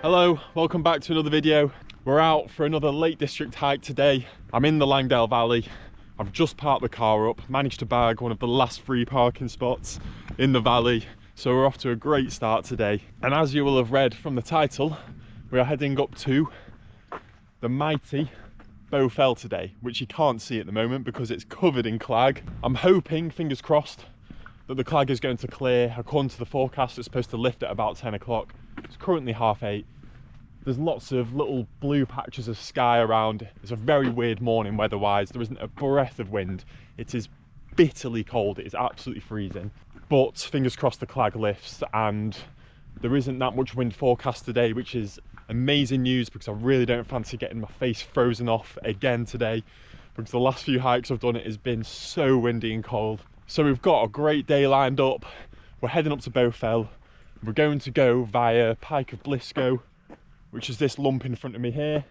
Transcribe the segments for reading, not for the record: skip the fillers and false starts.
Hello, welcome back to another video. We're out for another Lake District hike today. I'm in the Langdale Valley. I've just parked the car up, managed to bag one of the last free parking spots in the valley. So we're off to a great start today. And as you will have read from the title, we are heading up to the mighty Bowfell today, which you can't see at the moment because it's covered in clag. I'm hoping, fingers crossed, that the clag is going to clear. According to the forecast, it's supposed to lift at about 10 o'clock. It's currently 8:30. There's lots of little blue patches of sky around. It's a very weird morning weather-wise. There isn't a breath of wind. It is bitterly cold. It is absolutely freezing. But fingers crossed the clag lifts, and there isn't that much wind forecast today, which is amazing news because I really don't fancy getting my face frozen off again today, because the last few hikes I've done it has been so windy and cold. So we've got a great day lined up. We're heading up to Bowfell. We're going to go via Pike of Blisco, which is this lump in front of me here,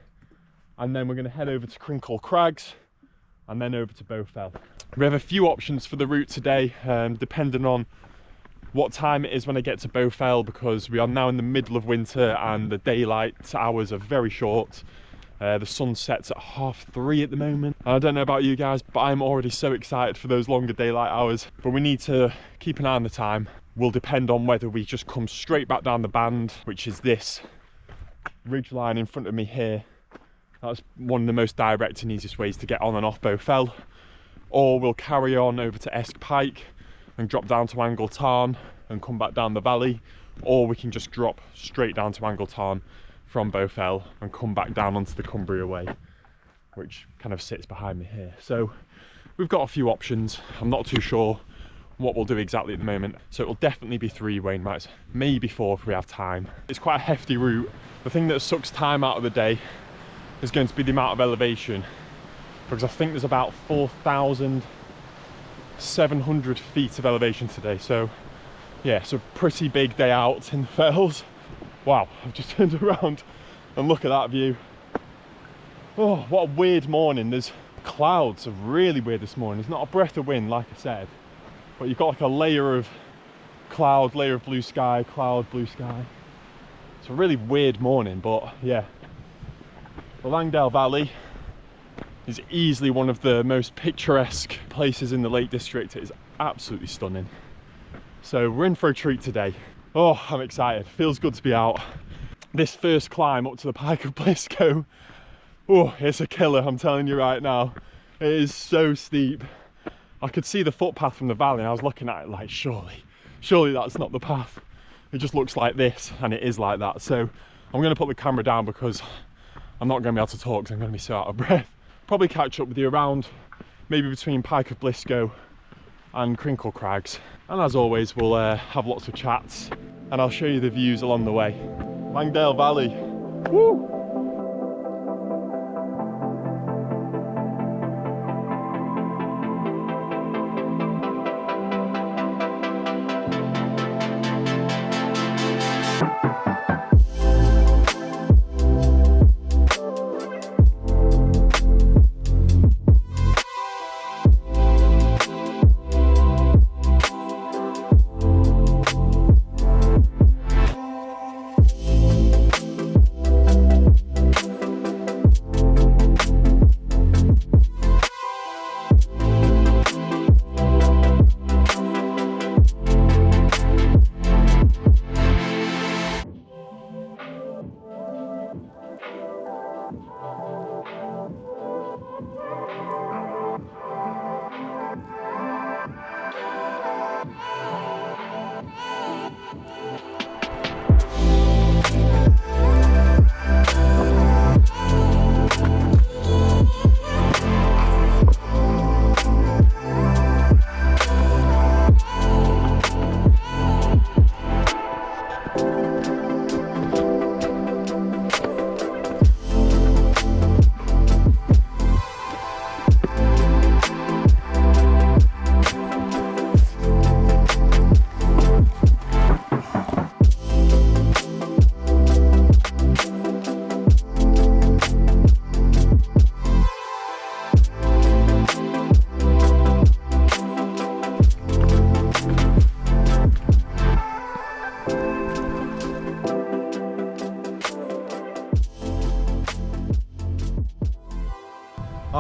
and then we're going to head over to Crinkle Crags and then over to Bowfell. We have a few options for the route today, depending on what time it is when I get to Bowfell, because we are now in the middle of winter and the daylight hours are very short. The sun sets at 3:30 at the moment. I don't know about you guys, but I'm already so excited for those longer daylight hours. But we need to keep an eye on the time. Will depend on whether we just come straight back down the band, which is this ridge line in front of me here. That's one of the most direct and easiest ways to get on and off Bowfell. Or we'll carry on over to Pike and drop down to Angle Tarn and come back down the valley. Or we can just drop straight down to Angle Tarn from Bowfell and come back down onto the Cumbria Way, which kind of sits behind me here. So we've got a few options. I'm not too sure what we'll do exactly at the moment. So it will definitely be 3 Wayne mites, maybe 4 if we have time. It's quite a hefty route. The thing that sucks time out of the day is going to be the amount of elevation, because I think there's about 4,700 feet of elevation today. So yeah, it's a pretty big day out in the fells. Wow, I've just turned around and look at that view. Oh, what a weird morning. There's clouds are really weird this morning. There's not a breath of wind, like I said, but you've got like a layer of cloud, layer of blue sky, cloud, blue sky. It's a really weird morning, but yeah. The Langdale Valley is easily one of the most picturesque places in the Lake District. It is absolutely stunning. So we're in for a treat today. Oh, I'm excited. Feels good to be out. This first climb up to the Pike of Blisco, oh, it's a killer, I'm telling you right now. It is so steep. I could see the footpath from the valley and I was looking at it like, surely that's not the path. It just looks like this, and it is like that. So I'm going to put the camera down because I'm not going to be able to talk because I'm going to be so out of breath. Probably catch up with you around maybe between Pike of Blisco and Crinkle Crags. And as always, we'll have lots of chats and I'll show you the views along the way. Langdale Valley. Woo!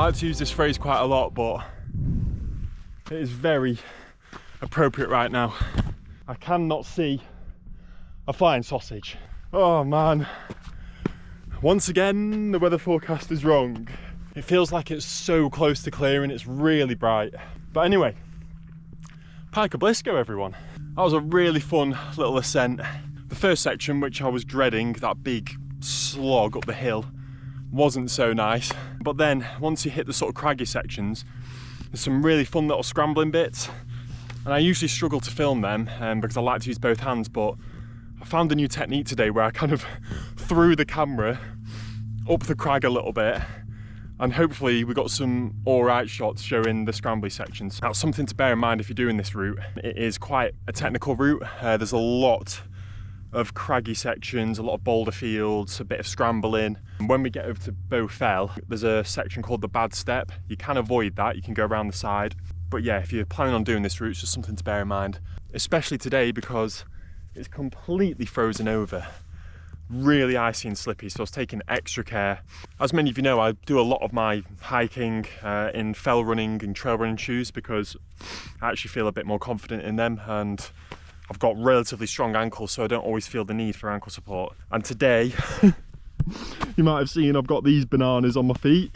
I like to use this phrase quite a lot, but it is very appropriate right now. I cannot see a flying sausage. Oh man. Once again, the weather forecast is wrong. It feels like it's so close to clearing, it's really bright. But anyway, Pike of Blisco, everyone. That was a really fun little ascent. The first section, which I was dreading, that big slog up the hill, wasn't so nice. But then, once you hit the sort of craggy sections, there's some really fun little scrambling bits. And I usually struggle to film them because I like to use both hands, but I found a new technique today where I kind of threw the camera up the crag a little bit, and hopefully we got some alright shots showing the scrambly sections. That's something to bear in mind if you're doing this route. It is quite a technical route. There's a lot of craggy sections, a lot of boulder fields, a bit of scrambling. And when we get over to Bowfell, there's a section called the Bad Step. You can avoid that, you can go around the side. But yeah, if you're planning on doing this route, it's just something to bear in mind, especially today because it's completely frozen over. Really icy and slippy, so I was taking extra care. As many of you know, I do a lot of my hiking in fell running and trail running shoes because I actually feel a bit more confident in them, and I've got relatively strong ankles, so I don't always feel the need for ankle support. And today, you might have seen I've got these bananas on my feet.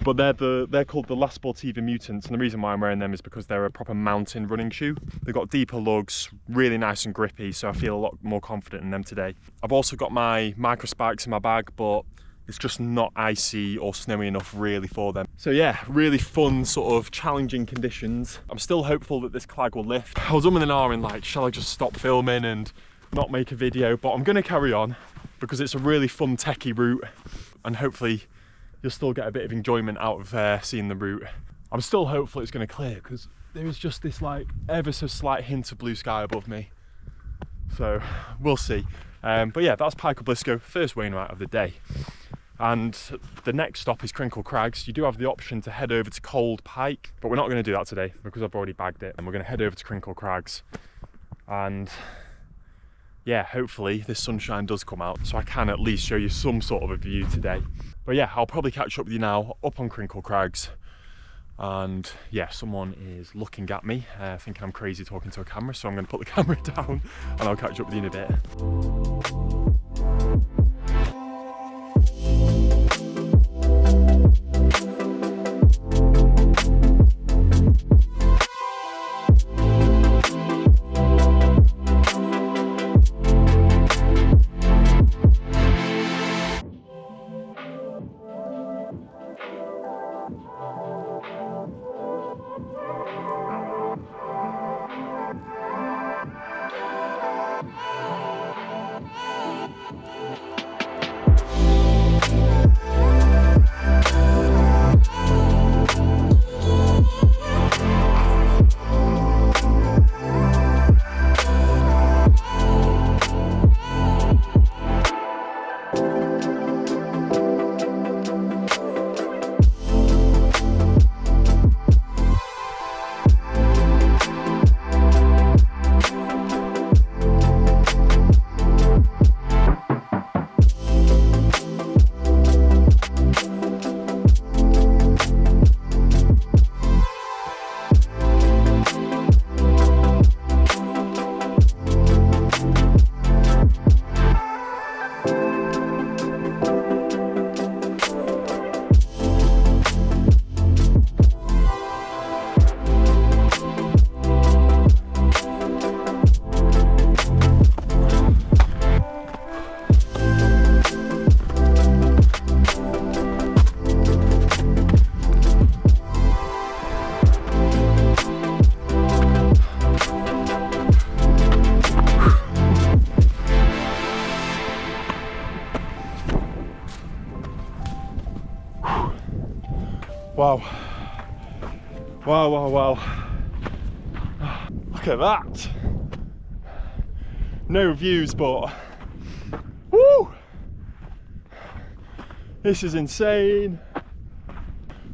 But they're called the La Sportiva Mutants, and the reason why I'm wearing them is because they're a proper mountain running shoe. They've got deeper lugs, really nice and grippy, so I feel a lot more confident in them today. I've also got my micro spikes in my bag, but it's just not icy or snowy enough really for them. So yeah, really fun sort of challenging conditions. I'm still hopeful that this clag will lift. I was umming and ahhing like, shall I just stop filming and not make a video? But I'm gonna carry on because it's a really fun techie route, and hopefully you'll still get a bit of enjoyment out of seeing the route. I'm still hopeful it's going to clear because there is just this like ever so slight hint of blue sky above me. So we'll see. But yeah, that's Pike of Blisco, first Wainwright of the day. And the next stop is Crinkle Crags. You do have the option to head over to Cold Pike, but we're not going to do that today because I've already bagged it. And we're going to head over to Crinkle Crags. And yeah, hopefully this sunshine does come out so I can at least show you some sort of a view today. But yeah, I'll probably catch up with you now up on Crinkle Crags. And yeah, someone is looking at me, thinking I'm crazy talking to a camera, so I'm going to put the camera down and I'll catch up with you in a bit. Wow. Wow, wow, wow. Look at that. No views, but woo! This is insane.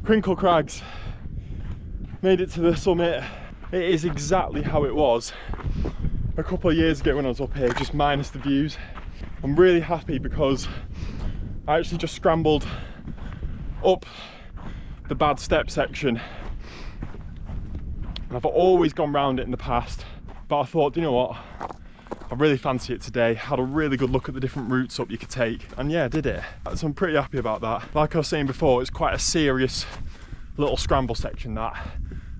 Crinkle Crags. Made it to the summit. It is exactly how it was a couple of years ago when I was up here, just minus the views. I'm really happy because I actually just scrambled up the bad step section. I've always gone round it in the past, but I thought, you know what, I really fancy it today. Had a really good look at the different routes up you could take, and yeah, I did it. So I'm pretty happy about that. Like I was saying before, it's quite a serious little scramble section, that,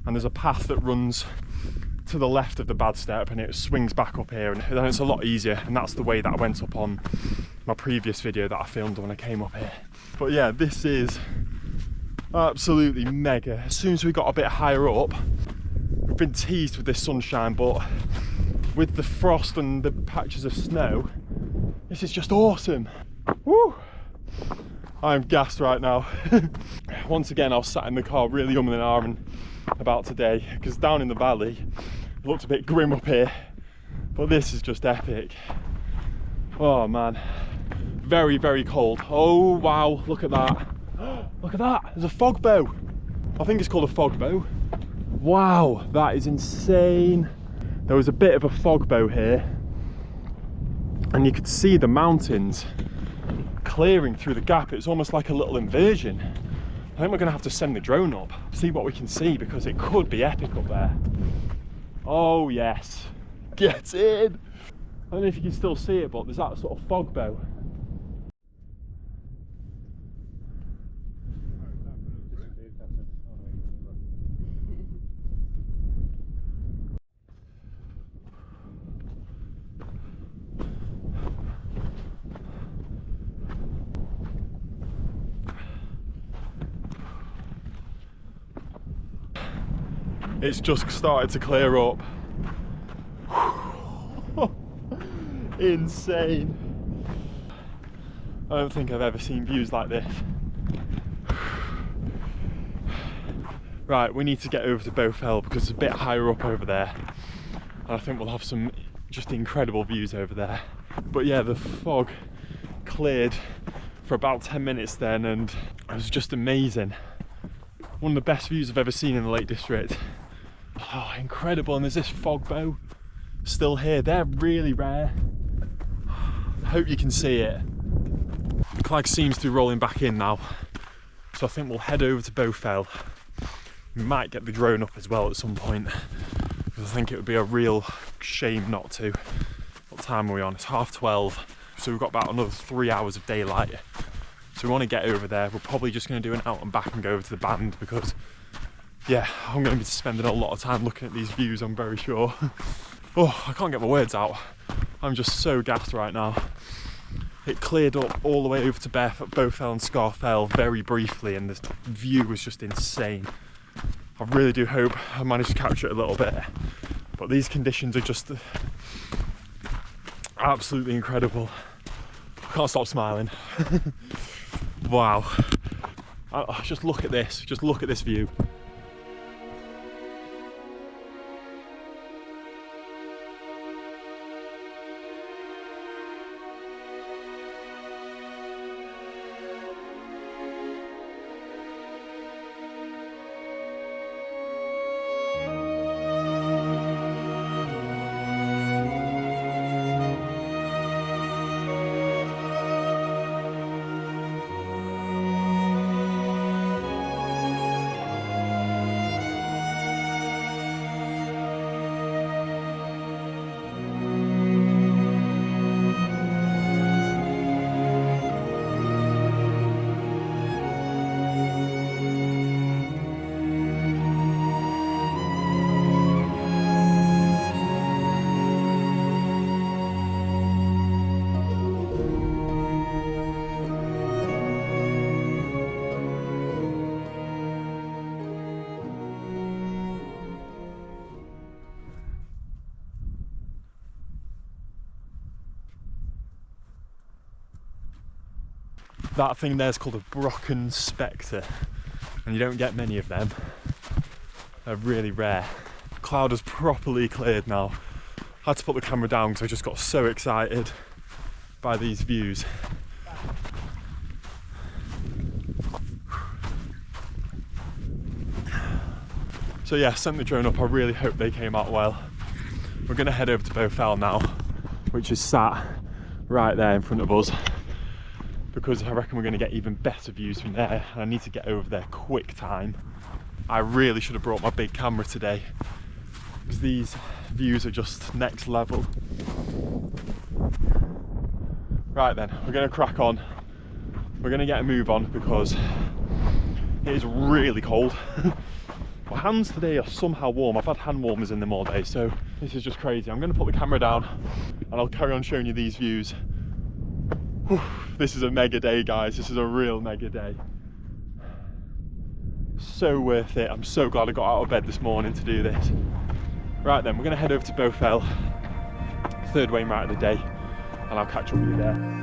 and there's a path that runs to the left of the bad step and it swings back up here, and then it's a lot easier, and that's the way that I went up on my previous video that I filmed when I came up here. But yeah, this is absolutely mega. As soon as we got a bit higher up, we've been teased with this sunshine, but with the frost and the patches of snow, this is just awesome. Woo! I'm gassed right now. Once again, I was sat in the car really umming and ahhing about today, because down in the valley it looked a bit grim up here, but this is just epic. Oh man, very, very cold. Oh wow, look at that. Look at that, there's a fog bow. I think it's called a fog bow. Wow, that is insane. There was a bit of a fog bow here, and you could see the mountains clearing through the gap. It's almost like a little inversion. I think we're going to have to send the drone up, see what we can see, because it could be epic up there. Oh yes, get in. I don't know if you can still see it, but there's that sort of fog bow. It's just started to clear up. Insane. I don't think I've ever seen views like this. Right, we need to get over to Bowfell because it's a bit higher up over there, and I think we'll have some just incredible views over there. But yeah, the fog cleared for about 10 minutes then, and it was just amazing. One of the best views I've ever seen in the Lake District. Oh, incredible. And there's this fog bow still here. They're really rare. I hope you can see it. The clag seems to be rolling back in now, so I think we'll head over to Bowfell. We might get the drone up as well at some point, because I think it would be a real shame not to. What time are we on? It's 12:30, so we've got about another 3 hours of daylight. So we want to get over there. We're probably just going to do an out and back and go over to the band, because yeah, I'm going to be spending a lot of time looking at these views, I'm very sure. Oh, I can't get my words out. I'm just so gassed right now. It cleared up all the way over to Bowfell and Scarfell very briefly, and the view was just insane. I really do hope I managed to capture it a little bit, but these conditions are just absolutely incredible. I can't stop smiling. Wow. Just look at this, just look at this view. That thing there is called a Brocken Spectre, and you don't get many of them. They're really rare. Cloud has properly cleared now. I had to put the camera down because I just got so excited by these views. So yeah, sent the drone up. I really hope they came out well. We're going to head over to Bowfell now, which is sat right there in front of us. because I reckon we're going to get even better views from there, and I need to get over there quick time. I really should have brought my big camera today, because these views are just next level. Right then, we're going to crack on. We're going to get a move on because it is really cold. My hands today are somehow warm. I've had hand warmers in them all day, so this is just crazy. I'm going to put the camera down and I'll carry on showing you these views. Whew, this is a mega day, guys. This is a real mega day. So worth it. I'm so glad I got out of bed this morning to do this. Right then, we're going to head over to Bowfell, third Wainwright of the day, and I'll catch up with you there.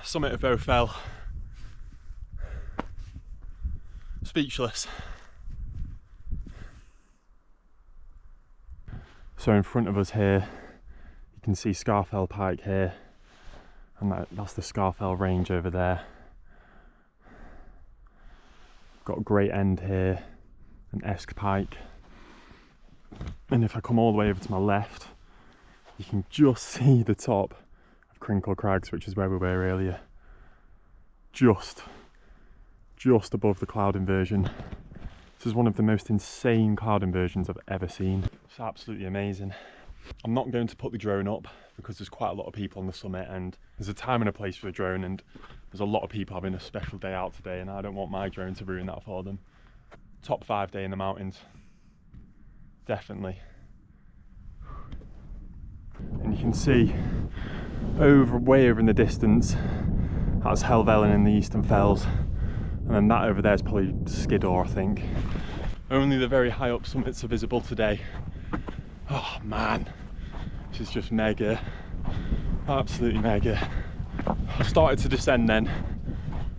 Summit of Bowfell. Speechless. So in front of us here, you can see Scafell Pike here, and that's the Scafell range over there. Got a great end here, an Esk Pike, and if I come all the way over to my left, you can just see the top of Crinkle Crags, which is where we were earlier. Just above the cloud inversion. This is one of the most insane cloud inversions I've ever seen. It's absolutely amazing. I'm not going to put the drone up because there's quite a lot of people on the summit, and there's a time and a place for a drone, and there's a lot of people having a special day out today, and I don't want my drone to ruin that for them. Top 5 day in the mountains. Definitely. And you can see way over in the distance, that's Helvellyn in the Eastern Fells, and then that over there is probably Skiddaw, I think. Only the very high up summits are visible today. Oh man, this is just mega, absolutely mega. I started to descend then.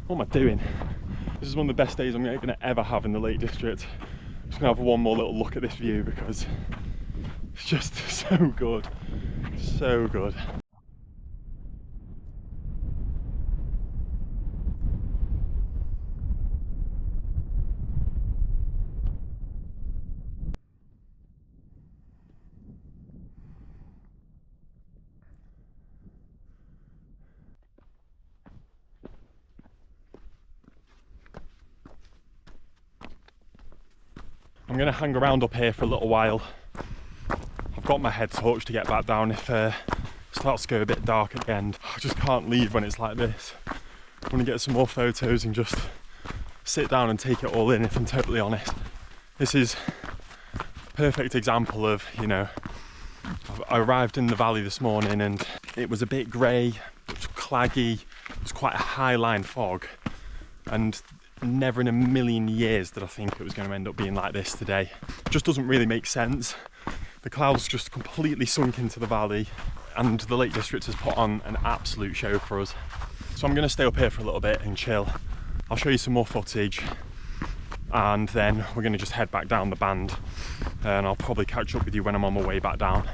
What am I doing? This is one of the best days I'm going to ever have in the Lake District. I'm just going to have one more little look at this view because it's just so good, so good. I'm gonna hang around up here for a little while. I've got my head torch to get back down if it starts to go a bit dark at the end. I just can't leave when it's like this. I want to get some more photos and just sit down and take it all in, if I'm totally honest. This is a perfect example of, you know, I arrived in the valley this morning and it was a bit grey, it was claggy, it was quite a high line fog, and never in a million years did I think it was going to end up being like this today. It just doesn't really make sense. The clouds just completely sunk into the valley and the Lake District has put on an absolute show for us. So I'm going to stay up here for a little bit and chill. I'll show you some more footage and then we're going to just head back down the band and I'll probably catch up with you when I'm on my way back down.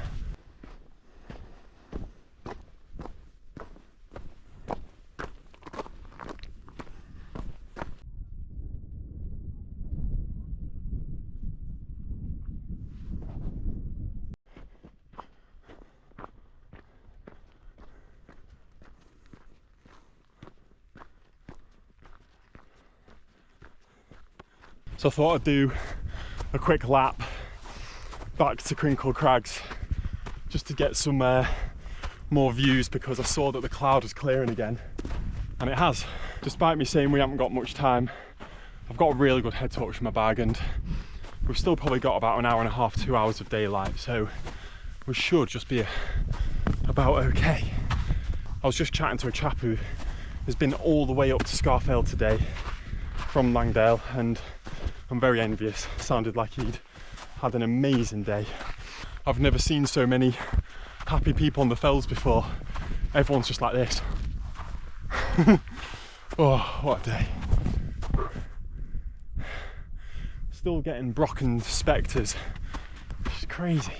So I thought I'd do a quick lap back to Crinkle Crags just to get some more views, because I saw that the cloud was clearing again, and it has. Despite me saying we haven't got much time, I've got a really good head torch in my bag and we've still probably got about an hour and a half, 2 hours of daylight, so we should just be about okay. I was just chatting to a chap who has been all the way up to Bowfell today from Langdale, and I'm very envious. Sounded like he'd had an amazing day. I've never seen so many happy people on the fells before. Everyone's just like this. Oh, what a day. Still getting Brocken spectres. It's crazy.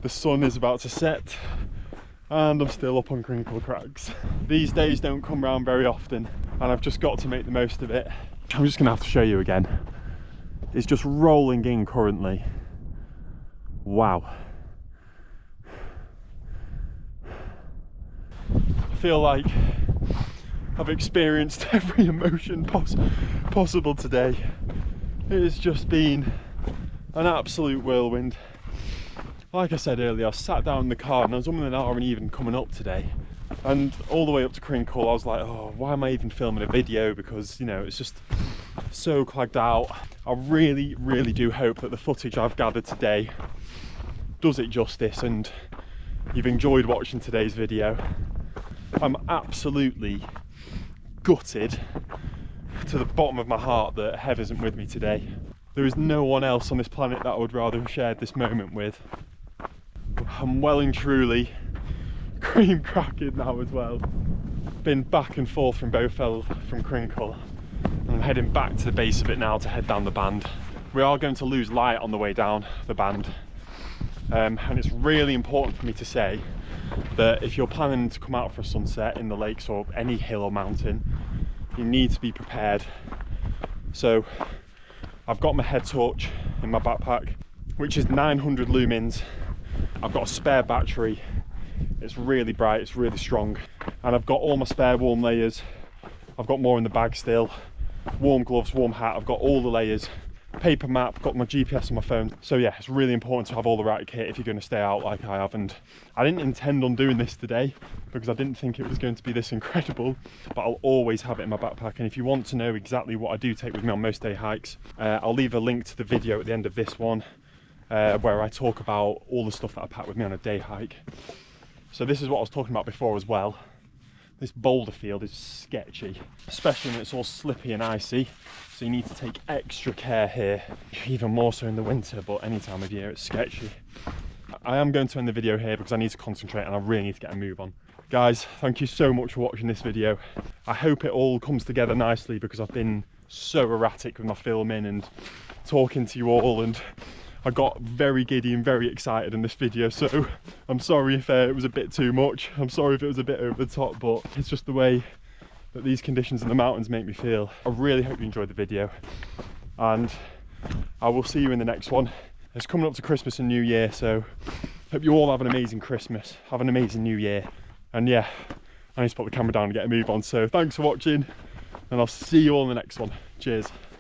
The sun is about to set and I'm still up on Crinkle Crags. These days don't come round very often and I've just got to make the most of it. I'm just gonna have to show you again. It's just rolling in currently. Wow. I feel like I've experienced every emotion possible today. It has just been an absolute whirlwind. Like I said earlier, I sat down in the car and I was umming and ahhing even coming up today. And all the way up to Crinkle, I was like, oh, why am I even filming a video? Because, you know, it's just so clagged out. I really, really do hope that the footage I've gathered today does it justice and you've enjoyed watching today's video. I'm absolutely gutted to the bottom of my heart that Hev isn't with me today. There is no one else on this planet that I would rather have shared this moment with. I'm well and truly cream cracking now as well. Been back and forth from Bowfell from Crinkle, and I'm heading back to the base of it now to head down the band. We are going to lose light on the way down the band, and it's really important for me to say that if you're planning to come out for a sunset in the lakes or any hill or mountain, you need to be prepared. So I've got my head torch in my backpack, which is 900 lumens. I've got a spare battery. It's really bright, it's really strong. And I've got all my spare warm layers. I've got more in the bag still. Warm gloves, warm hat, I've got all the layers. Paper map, got my GPS on my phone. So yeah, it's really important to have all the right kit if you're going to stay out like I have. And I didn't intend on doing this today because I didn't think it was going to be this incredible, but I'll always have it in my backpack. And if you want to know exactly what I do take with me on most day hikes, I'll leave a link to the video at the end of this one where I talk about all the stuff that I pack with me on a day hike. So this is what I was talking about before as well. This boulder field is sketchy, especially when it's all slippy and icy. So you need to take extra care here, even more so in the winter, but any time of year it's sketchy. I am going to end the video here because I need to concentrate and I really need to get a move on. Guys, thank you so much for watching this video. I hope it all comes together nicely because I've been so erratic with my filming and talking to you all, and I got very giddy and very excited in this video, so I'm sorry if it was a bit too much. I'm sorry if it was a bit over the top, but it's just the way that these conditions in the mountains make me feel. I really hope you enjoyed the video, and I will see you in the next one. It's coming up to Christmas and New Year, so hope you all have an amazing Christmas, have an amazing New Year, and yeah, I need to put the camera down and get a move on. So thanks for watching, and I'll see you all in the next one. Cheers.